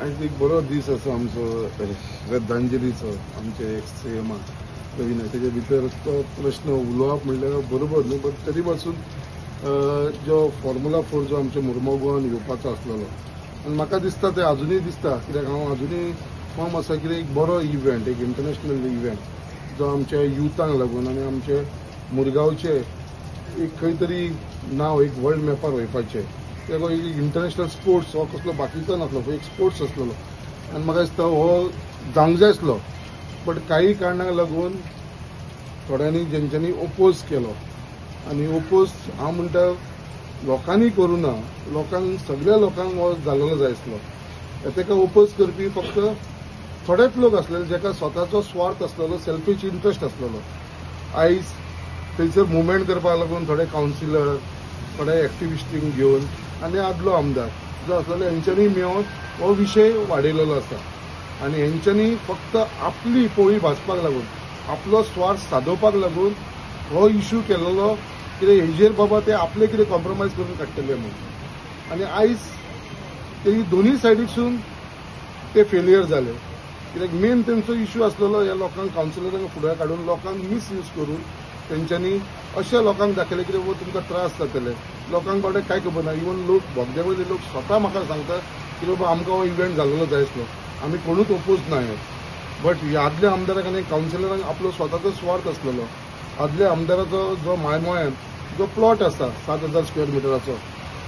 आज एक बरो दीस आसा आमचो श्रद्धांजलीचो आमचे एक्स सीएम नवीन तेजे भितर तो प्रश्न उलोवप म्हणल्यार बरोबर न्हू बट तरी पासून जो फॉर्म्युला 4 जो आमच्या मुर्मगांवान गोवान येवपाचो आसलेलो आनी म्हाका दिसता ते अजुनूय दिसता कित्याक हांव अजुनूय फॉर्म आसा की एक बरो इव्हेंट एक इंटरनॅशनल इव्हेंट जो आमच्या युथांक लागून आनी आमचे मुरगांवचे एक खंय तरी नांव एक वर्ल्ड मॅपार वयपाचें एक इंटरनॅशनल स्पोर्ट्स हो कसलो बाकीचो नासलो एक स्पोर्ट्स आसलेलो आनी म्हाका दिसता हो जावंक जाय आसलो बट काही कारणाक लागून थोड्यांनी जेंच्यांनी ओपोज केलो आनी ओपोज हांव म्हणटा लोकांनी करूं ना लोकांक सगळ्या लोकांक हो जाल्लो जाय आसलो ताका ओपोज करपी फक्त थोडेच लोक आसलेले जाका स्वताचो स्वार्थ आसलेलो सेल्फीश इंट्रस्ट आसलेलो आयज थंयसर मुवमेंट करपाक लागून थोडे कावन्सिलर थोडे एक्टिविस्टींक घेवन आनी आदलो आमदार जो आसलेलो हेंच्यांनी मेळोन हो विशय वाडयलेलो आसा आनी हेंच्यांनी फक्त आपली पोळी भाजपाक लागून आपलो स्वार्थ सादोवपाक लागून हो इश्यू केलेलो कितें हेजेर बाबा ते आपले कितें कॉम्प्रोमायज करून काडटले म्हणून आनी आयज ते दोनूय सायडीसून ते फेल्युअर जाले कित्याक मेन तेंचो इश्यू आसलेलो ह्या लोकांक कावन्सिलरांक फुडें काडून लोकांक मिसयूज करून तेंच्यांनी अशा लोकांक दाखयले की वो तुमकां त्रास जातले लोकांक बाबडे काय खबर ना इवन लोक बोगद्यावयले लोक स्वता म्हाका सांगतात की बाबा आमकां हो इव्हेंट जाल्लो जाय आसलो आमी कोणूच ओपोज ना बट ह्या आदल्या आमदाराक आनी कावन्सिलरांक आपलो स्वताचो स्वार्थ आसलेलो आदल्या आमदाराचो जो मायमोळ्यान जो प्लॉट आसा 7,000 स्क्वेअर मिटराचो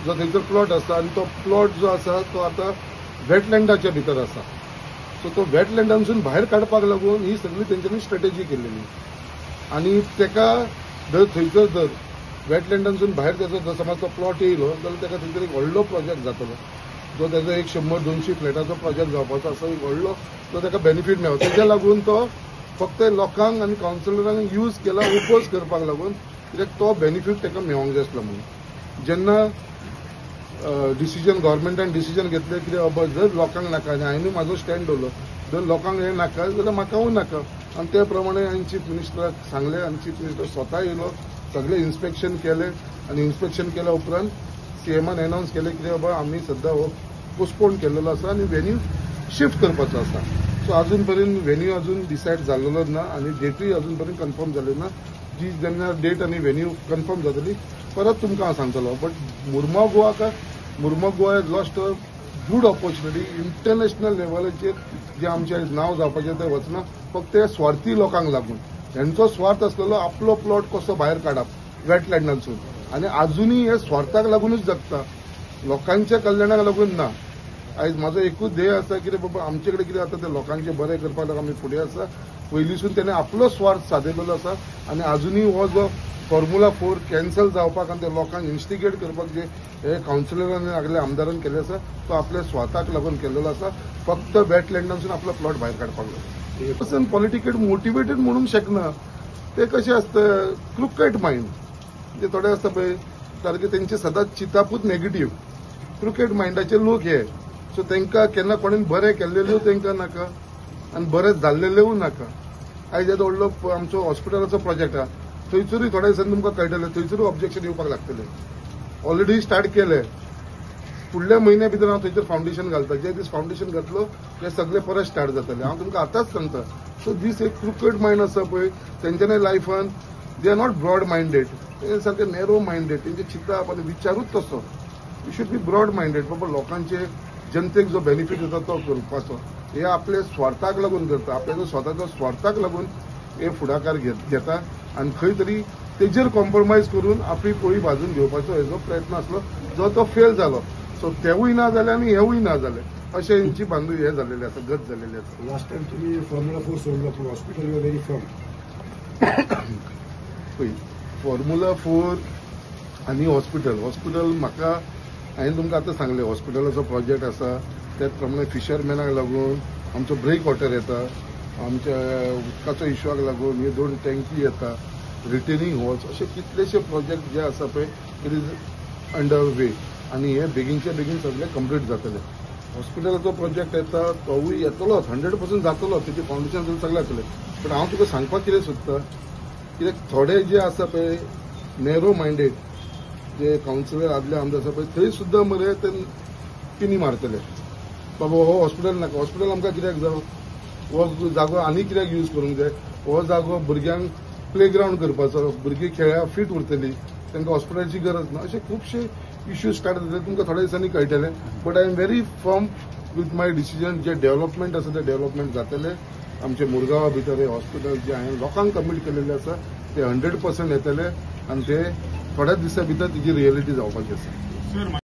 जो थंयचो प्लॉट आसा आनी तो प्लॉट जो आसा तो आतां वेटलँडाच्या भितर आसा सो तो वेटलँडांसून भायर काडपाक लागून ही सगळी तेंच्यांनी स्ट्रॅटेजी केल्लेली आनी तेका जर थंयसर जर वेटलँडांसून भायर तेचो जर समज तो प्लॉट येयलो जाल्यार तेका थंयसर एक व्हडलो प्रोजेक्ट जातलो जो तेजो एक 100-200 फ्लॅटाचो प्रोजेक्ट जावपाचो आसा एक व्हडलो तो तेका बेनिफीट मेळटा तेज्या लागून तो फक्त लोकांक आनी कावन्सिलरांक यूज केला ओपोज करपाक लागून कित्याक तो बेनिफीट तेका मेळोंक जाय आसलो म्हणून जेन्ना डिसिजन गव्हर्मेंटान डिसिजन घेतलें कितें बाबा जर लोकांक नाका आनी हांवें म्हाजो स्टँड दवरलो जर लोकांक हें नाका जाल्यार म्हाकाय नाका आनी ते प्रमाणे हांवें चीफ मिनिस्टराक सांगलें आनी चीफ मिनिस्टर स्वता येयलो सगळें इन्स्पेक्शन केलें आनी इन्स्पेक्शन केल्या उपरांत सीएमान अनावन्स केलें की बाबा आमी सद्दां हो पोस्टपोन केल्लो आसा आनी वेन्यू शिफ्ट करपाचो आसा सो अजून पर्यंत वेन्यू अजून डिसायड जाल्लो ना आनी डेटूय अजून पर्यंत कन्फर्म जाली ना जी जेन्ना डेट आनी वेन्यू कन्फर्म जातली परत तुमकां हांव सांगतलो but Mormugao Goa has lost a good opportunity international लेवलाचेर जे आमचे नांव जावपाचें तें वचना फक्त ते स्वार्थी लोकांक लागून हेंचो स्वार्थ आसलेलो आपलो प्लॉट कसो भायर काडप वेटलँडांसून आनी अजुनूय हे स्वार्थाक लागूनच जगता लोकांच्या कल्याणाक लागून ना आयज म्हाजो एकूच ध्येय आसा की बाबा आमचे कडेन कितें आतां ते लोकांचें बरें करपाक लागून आमी फुडें आसा पयलींसून तेणें आपलो स्वार्थ सादयलेलो आसा आनी अजुनूय हो जो फॉर्म्युला 4 कॅन्सल जावपाक आनी ते लोकांक इन्स्टिगेट करपाक जे हे कावन्सिलरांनी आगल्या आमदारान केले आसा तो आपल्या स्वार्थाक लागून केल्लो आसा फक्त वेटलँडांसून आपलो प्लॉट भायर काडपाक लागून पर्सन पॉलिटिकेट मोटिवेटेड म्हणूंक शकना ते कशें आसता क्रुकेट मायंड जे थोडे आसता पळय सारके तेंचे सदांच चितापूत नेगेटीव क्रुकेट मायंडाचे लोक हे सो तांकां केन्ना कोणेन बरें केल्लेल्यो तांकां नाका आनी बरें जाल्लेल्यो नाका आयज येदो व्हडलो आमचो हॉस्पिटलाचो प्रोजेक्ट आहा थंयसरूय थोड्या दिसांनी तुमकां कळटलें थंयसरूय ऑब्जेक्शन येवपाक लागतलें ऑलरेडी स्टार्ट केलें फुडल्या म्हयन्या भितर हांव थंयसर फावंडेशन घालता जे दीस फावंडेशन घातलो ते सगळे परत स्टार्ट जातले हांव तुमकां आतांच सांगता सो दीस एक क्रुकेट मायंड आसा पळय तेंच्यांनी लायफान they are not broad minded ते सारके नॅरो मायंडेड तेंचे चिंतप आनी विचारूच तसो you should be broad minded बाबा लोकांचे जनतेक जो बेनिफीट जाता तो करपाचो हे आपले स्वार्थाक लागून करता आपल्या स्वताचो स्वार्थाक लागून हे फुडाकार घेता आनी खंय तरी तेजेर कॉम्प्रोमायज करून आपली पोळी भाजून घेवपाचो हेजो प्रयत्न आसलो जो तो फेल जालो सो तेवूय ना जालें आनी हेवूय ना जालें अशें हेंची बांदू हे जालेली आसा गत जालेली आसा लास्ट टाइम तुम्ही फॉर्म्युला 4 सोडलो पूण हॉस्पिटल यू व्हेरी फर्म पळय फॉर्म्युला 4 आनी हॉस्पिटल म्हाका हांवें तुमकां आतां सांगलें हॉस्पिटलाचो प्रोजेक्ट आसा त्याच प्रमाणे फिशरमॅनाक लागून आमचो ब्रेक वॉटर येता आमच्या उदकाचो इश्यूक लागून हे 2 टँकी येता रिटेनिंग वॉल्स अशे कितलेशे प्रोजेक्ट जे आसा पळय इट इज अंडर वे आनी हे बेगीनचे बेगीन सगळे कंप्लीट जातले हॉस्पिटलाचो प्रोजेक्ट येता तोवूय येतलोच 100% जातलो तेचे फावंडेशन सगळें जातलें पण हांव तुका सांगपाक कितें सोदतां कित्याक थोडे जे आसा पळय नॅरो मायंडेड जे कावन्सिलर आदले आमदार आसा पळय थंय सुद्दां मरे ते पिनी मारतले बाबा हो हॉस्पिटल नाका हॉस्पिटल आमकां कित्याक जाय हो जागो आनी कित्याक यूज करूंक जाय हो जागो भुरग्यांक प्लेग्रावंड करपाचो भुरगीं खेळ्या फीट उरतली तांकां हॉस्पिटलाची गरज ना अशे खुबशे इश्यूज स्टार्ट जातले तुमकां थोड्या दिसांनी कळटले but I am very firm with my decision जे डेव्हलपमेंट आसा ते डेव्हलपमेंट जातले आमचे मुरगांवा भितर हे हॉस्पिटल जे हांवें लोकांक कमीट केलेले आसा ते 100% येतले आनी ते थोड्याच दिसां भितर तेजी रियलिटी जावपाची आसा.